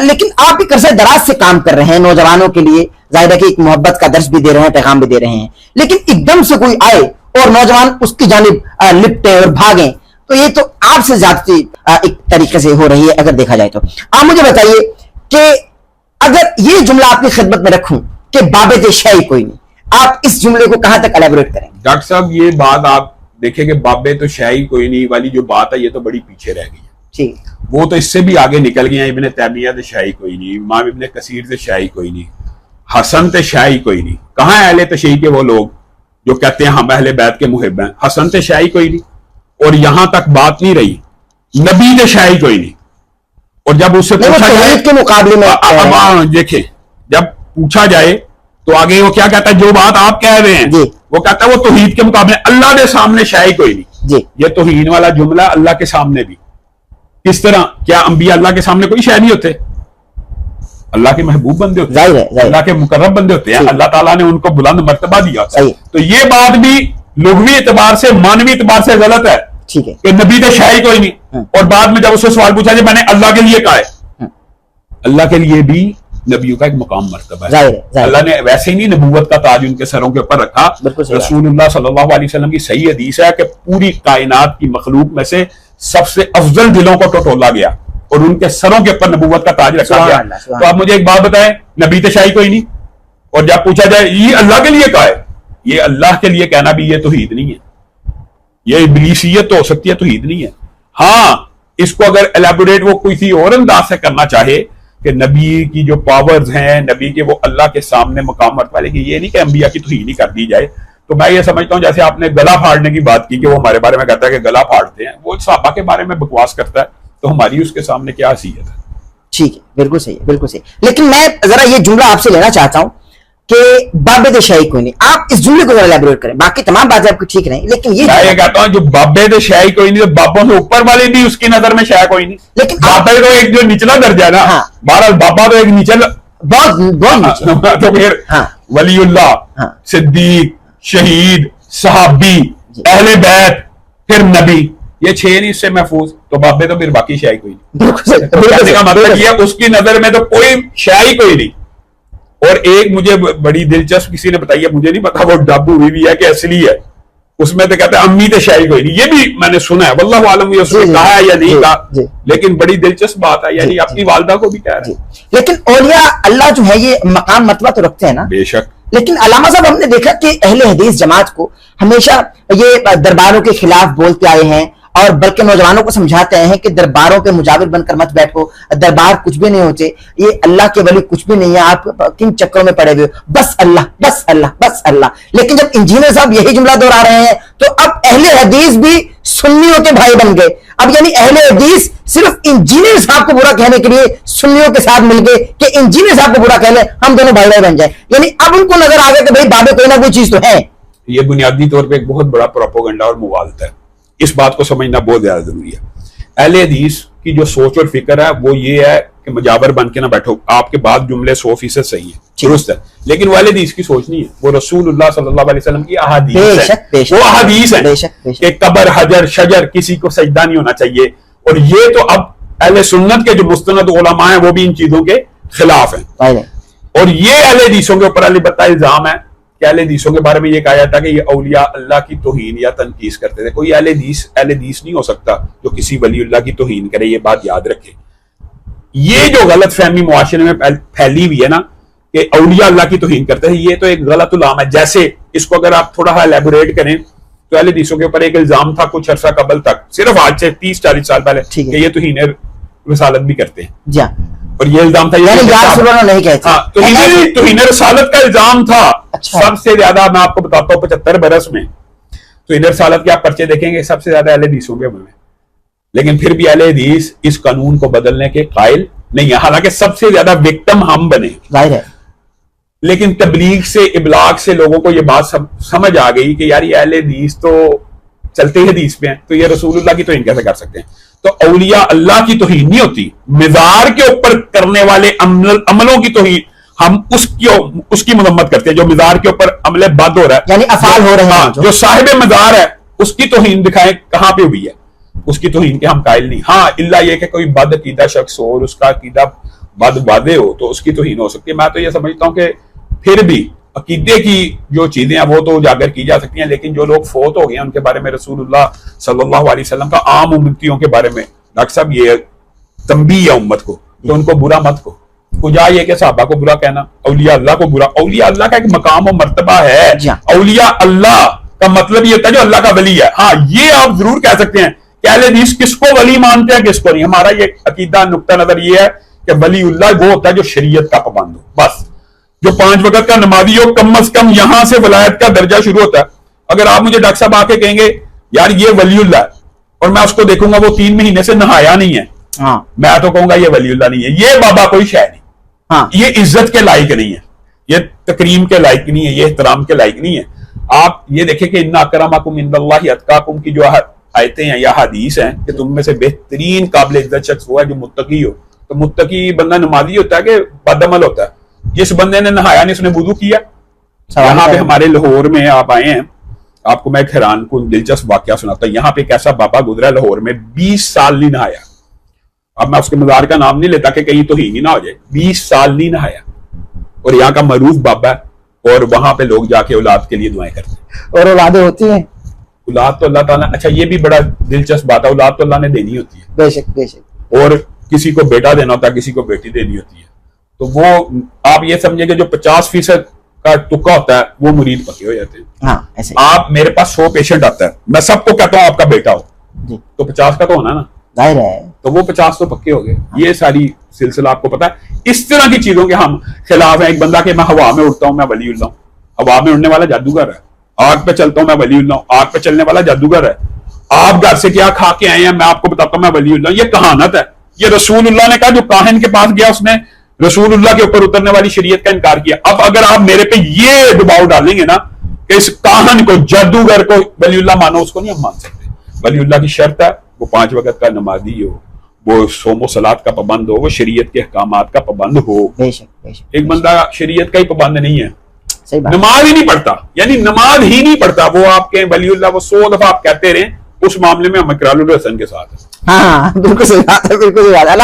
लेकिन आप एक अरसे दराज से काम कर रहे हैं नौजवानों के लिए, जाहिर है कि एक मोहब्बत का दर्श भी दे रहे हैं, पैगाम भी दे रहे हैं, लेकिन एकदम से कोई आए और नौजवान उसकी जानिब लिपटे और भागें, तो ये तो आपसे ज्यादती एक तरीके से हो रही है अगर देखा जाए तो। आप मुझे बताइए कि अगर ये जुमला आपकी खिदमत में रखूं कि बाबे ते शय कोई नहीं, आप इस जुमले को कहां तक एलैबोरेट करेंगे? डॉक्टर साहब, ये बात आप देखें कि बाबे तो शाही कोई नहीं वाली जो बात है, ये तो बड़ी पीछे रह गई है। ठीक, वो तो इससे भी आगे निकल गए हैं। इब्ने तैमिया से शाही कोई नहीं, इमाम इब्ने कसीर से शाही कोई नहीं, हसन से शाही कोई नहीं। कहाँ है अहले तशय्युई के वो लोग जो कहते हैं हम अहले बैत के मुहिब हैं? हसन से शाही कोई नहीं। और यहां तक बात नहीं रही नबी से शाही कोई नहीं। और जब उससे पूछा जाए के मुकाबले में देखें, जब पूछा जाए तो आगे वो क्या कहता है? जो बात आप कह रहे हैं वो कहता है वो तौहीद के मुकाबले अल्लाह के सामने शाही कोई नहीं जी। ये तौहीद वाला जुमला अल्लाह के सामने भी किस तरह? क्या अंबिया अल्लाह के सामने कोई शाही नहीं होते? अल्लाह के महबूब बंदे होते हैं, अल्लाह के मुकर्रब बंदे होते हैं, अल्लाह ताला ने उनको बुलंद मर्तबा दिया। तो ये बात भी लुग़वी एतबार से, मानवी एतबार से गलत है, ठीक है, कि नबी तो शाही कोई नहीं। और बाद में जब उससे सवाल पूछा जाए मैंने अल्लाह के लिए कहा है, अल्लाह के लिए भी नबियों का एक मुकाम मर्तबा है। अल्लाह ने वैसे ही नहीं नबूवत का ताज उनके सरों के ऊपर रखा। रसूलुल्लाह सल्लल्लाहु अलैहि वसल्लम की सही हदीस है कि पूरी कायनात की मखलूक में से सबसे अफजल दिलों को टटोला गया और उनके सरों के ऊपर नबूवत का ताज रखा गया। तो आप मुझे एक बात बताएं, नबी तो शाही कोई नहीं, और जब पूछा जाए ये अल्लाह के लिए कहा है, ये अल्लाह के लिए कहना भी ये तौहीद नहीं है, ये इब्लीसियत तो हो सकती है, तौहीद नहीं है। हाँ, इसको अगर एलैबोरेट वो किसी और अंदाज से करना चाहे कि नबी की जो पावर्स हैं, नबी के वो अल्लाह के सामने मकाम मर्तबा, लेकिन ये नहीं कि अंबिया की तौहीद नहीं कर दी जाए। तो मैं ये समझता हूं जैसे आपने गला फाड़ने की बात की कि वो हमारे बारे में कहता है कि गला फाड़ते हैं, वो सहाबा के बारे में बकवास करता है, तो हमारी उसके सामने क्या हैसियत है? ठीक है, बिल्कुल सही है, बिल्कुल सही। लेकिन मैं जरा ये जुमला आपसे लेना चाहता हूं कि बाबे दे शाही कोई नहीं, आप इस जुमले को जरा एलैबोरेट करें। बाकी तमाम बातें आपकी ठीक नहीं, लेकिन ये मैं ये कहता हूं जो बाबे दे शाही कोई नहीं, तो बाबों से ऊपर वाले भी उसकी नजर में शाही कोई नहीं। लेकिन बाबे तो एक जो निचला दर्जा है ना, बहरहाल बाबा तो एक निचला बहुत तो फिर वलीउल्लाह, सिद्दीक, शहीद, सहाबी, अहले बैत, फिर नबी, ये 6 नहीं इससे महफूज, तो बाबे तो फिर बाकी शाही कोई नहीं। तो कहने का मतलब ये उसकी नजर में तो कोई शाही कोई नहीं। और एक मुझे बड़ी दिलचस्प किसी ने बताई है, मुझे नहीं पता वो डब्बू हुई है कि असली है, उसमें तो कहते हैं अम्मी तो शाही कोई नहीं। ये भी मैंने सुना है, वल्लाहु आलम ये उसने कहा है या नहीं कहा, लेकिन बड़ी दिलचस्प बात है, यानी अपनी वालदा को भी कह रहे हैं। लेकिन औलिया अल्लाह जो है ये मकाम मतबा तो रखते हैं ना, बेशक। लेकिन अल्लामा साहब हमने देखा कि अहले हदीस जमात को हमेशा ये दरबारों के खिलाफ बोलते आए हैं, और बल्कि नौजवानों को समझाते हैं कि दरबारों के मुजाविर बनकर मत बैठो, दरबार कुछ भी नहीं होते, ये अल्लाह के वली कुछ भी नहीं है, आप किन चक्करों में पड़े हुए हो, बस अल्लाह, बस अल्लाह, बस अल्लाह। लेकिन जब इंजीनियर साहब यही जुमला दोहरा रहे हैं, तो अब अहले हदीस भी सुन्नियों के भाई बन गए। अब यानी अहले हदीस सिर्फ इंजीनियर साहब को बुरा कहने के लिए सुन्नियों के साथ मिल गए कि इंजीनियर साहब को बुरा कह ले, हम दोनों भाई भाई बन जाए। यानी अब उनको नजर आ गया कि भाई बाबे कोई ना कोई चीज तो है। ये बुनियादी तौर पर एक बहुत बड़ा प्रोपेगेंडा और मुवालता है, इस बात को समझना बहुत ज्यादा जरूरी है। अहले हदीस की जो सोच और फिक्र है वो ये है कि मुजावर बन के ना बैठो, आपके बाद जुमले 100% सही है, दुरुस्त है, लेकिन वो अहले हदीस की सोच नहीं है, वो रसूलुल्लाह सल्लल्लाहु अलैहि वसल्लम की अहादीस है, वो अहादीस है कि कब्र, हजर, शजर, किसी को सजदा नहीं होना चाहिए। और ये तो अब अहले सुन्नत के जो मुस्तनद उलमा हैं वो भी इन चीजों के खिलाफ हैं। और ये अहले हदीसों के ऊपर अलबत्ता इल्जाम है कि अहले हदीसों के बारे में ये कहा जाता है कि ये औलिया अल्लाह की तौहीन या तनकीस करते थे। कोई अहले हदीस नहीं हो सकता जो किसी वलीउल्लाह की तौहीन करे, ये बात याद रखे। ये जो गलत फहमी मुआशरे में फैली हुई है ना कि औलिया अल्लाह की तौहीन करते हैं, ये तो एक गलत उलाम है। जैसे इसको अगर आप थोड़ा सा एलैबोरेट करें तो अहले हदीसों के ऊपर एक इल्जाम था कुछ अरसा कबल तक, सिर्फ आज से 30-40 साल पहले, कि ये तौहीन रिसालत भी करते हैं। और ये इल्जाम था, नहीं कहते, तौहीन रिसालत का इल्जाम था। अच्छा। सबसे ज्यादा मैं आपको बताता हूँ 75 बरस में तौहीन रिसालत के आप पर्चे देखेंगे सबसे ज्यादा अहले हदीसों के में, लेकिन फिर भी अहले हदीस इस कानून को बदलने के कायल नहीं है। हालांकि सबसे ज्यादा विक्टिम हम बने, जाहिर है, लेकिन तबलीग से, इबलाग से लोगों को ये बात समझ आ गई कि यार ये अहले हदीस तो चलते ही हदीस पे हैं, तो ये रसूलुल्लाह की तौहीन कैसे कर सकते हैं? तो औलिया अल्लाह की तौहीन नहीं होती, मिज़ार के ऊपर करने वाले अमलों की तौहीन हम उसकी मजम्मत करते हैं। जो मिज़ार के ऊपर अमले बद हो रहा है, यानी अफआल हो रहे हैं, जो साहिब मज़ार है उसकी तौहीन दिखाएं कहां पे हुई है, उसकी तौहीन के हम कायल नहीं। हाँ, इल्ला ये कि कोई बद अकीदा शख्स हो और उसका अकीदा बाद वादे हो तो उसकी तौहीन हो सकती है। मैं तो ये समझता हूँ कि फिर भी अकीदे की जो चीजें हैं वो तो उजागर की जा सकती हैं, लेकिन जो लोग फोत हो गए हैं उनके बारे में रसूलुल्लाह सल्लल्लाहु अलैहि वसल्लम का आम उम्मतियों के बारे में डॉक्टर साहब ये तंबी है उम्मत को तो उनको बुरा मत को कुजा ये कि साहबा को बुरा कहना, औलिया अल्लाह को बुरा। औलिया अल्लाह का एक मकाम और मर्तबा है। औलिया अल्लाह का मतलब ये होता है जो अल्लाह का वली है। हाँ, ये आप जरूर कह सकते हैं कि अहले हदीस किसको वली मानते हैं किसको नहीं। हमारा ये अकीदा नुक्ता नजर ये है कि वलीउल्लाह वो होता है जो शरीयत का पाबंद हो, बस जो 5 वक्त का नमाजी हो, कम अज कम यहां से वलायत का दर्जा शुरू होता है। अगर आप मुझे डॉक्टर साहब आके कहेंगे यार ये वलीउल्लाह है और मैं उसको देखूंगा वो 3 महीने से नहाया नहीं है, हाँ। मैं तो कहूंगा ये वलीउल्लाह नहीं है, ये बाबा कोई शय नहीं, हाँ। ये इज्जत के लायक नहीं है, ये तकरीम के लायक नहीं है, ये एहतराम के लायक नहीं है। आप ये देखिए कि इन्ना अकरमकुम इंदल्लाहि अतकाकुम की जो आयतें हैं या हदीस हैं कि तुम में से बेहतरीन काबिल इज्जत शख्स हुआ है जो मुत्तकी हो। तो मुत्तकी बंदा नमाजी होता है कि बदअमल होता है? जिस बंदे ने नहाया नहीं उसने वुदू किया। यहाँ पे हमारे लाहौर में आप आए हैं, आपको मैं एक हैरान कुन दिलचस्प वाकया सुनाता हूँ। यहाँ पे एक ऐसा बाबा गुजरा लाहौर में 20 साल नहीं नहाया। अब मैं उसके मजार का नाम नहीं लेता कि कहीं तो ही ना हो जाए। 20 साल नहीं नहाया और यहाँ का मरूफ बाबा है और वहां पे लोग जाके औलाद के लिए दुआएं करते हैं। और औलादें होती हैं? औलाद तो अल्लाह ताला, अच्छा ये भी बड़ा दिलचस्प बात है, औलाद तो अल्लाह ने देनी होती है, बेशक बेशक। और किसी को बेटा देना होता है, किसी को बेटी देनी होती है। तो वो आप ये समझे कि जो 50% का तुक्का होता है वो मुरीद पके हो जाते हैं। हाँ, ऐसे आप मेरे पास 100 पेशेंट आता है, मैं सबको कहता हूँ आपका बेटा हो जी, तो 50 का तो होना ना, जाहिर है, तो वो 50 तो पक्के हो गए। हाँ। ये सारी सिलसिला आपको पता है। इस तरह की चीजों के हम खिलाफ है। एक बंदा के मैं हवा में उड़ता हूं मैं वलीउल्लाह हूं, हवा में उड़ने वाला जादूगर है। आग पे चलता हूं मैं वलीउल्लाह हूं, आग पे चलने वाला जादूगर है। आप घर से क्या खा के आए हैं मैं आपको बताता हूं मैं वलीउल्लाह हूं। ये कहानत है। ये रसूलुल्लाह ने कहा जो काहिन के पास गया उसने रसूलुल्लाह के ऊपर उतरने वाली शरीयत का इनकार किया। अब अगर आप मेरे पे ये दबाव डालेंगे ना कि इस काहन को जादूगर को वलीउल्लाह मानो, उसको नहीं हम मान सकते। वलीउल्लाह की शर्त है वो 5 वक्त का नमाजी हो, वो सोमो सलात का पाबंद हो, वो शरीयत के अहकामात का पाबंद हो। एक बंदा शरीयत का ही पाबंद नहीं है, नमाज ही नहीं पढ़ता, यानी नमाज ही नहीं पढ़ता, वो आपके वलीउल्लाह वो 100 दफा आप कहते रहे, उस मामले में हम इकरारुल हसन के साथ है। हाँ, बिल्कुल सही बात है, बिल्कुल सही बात है।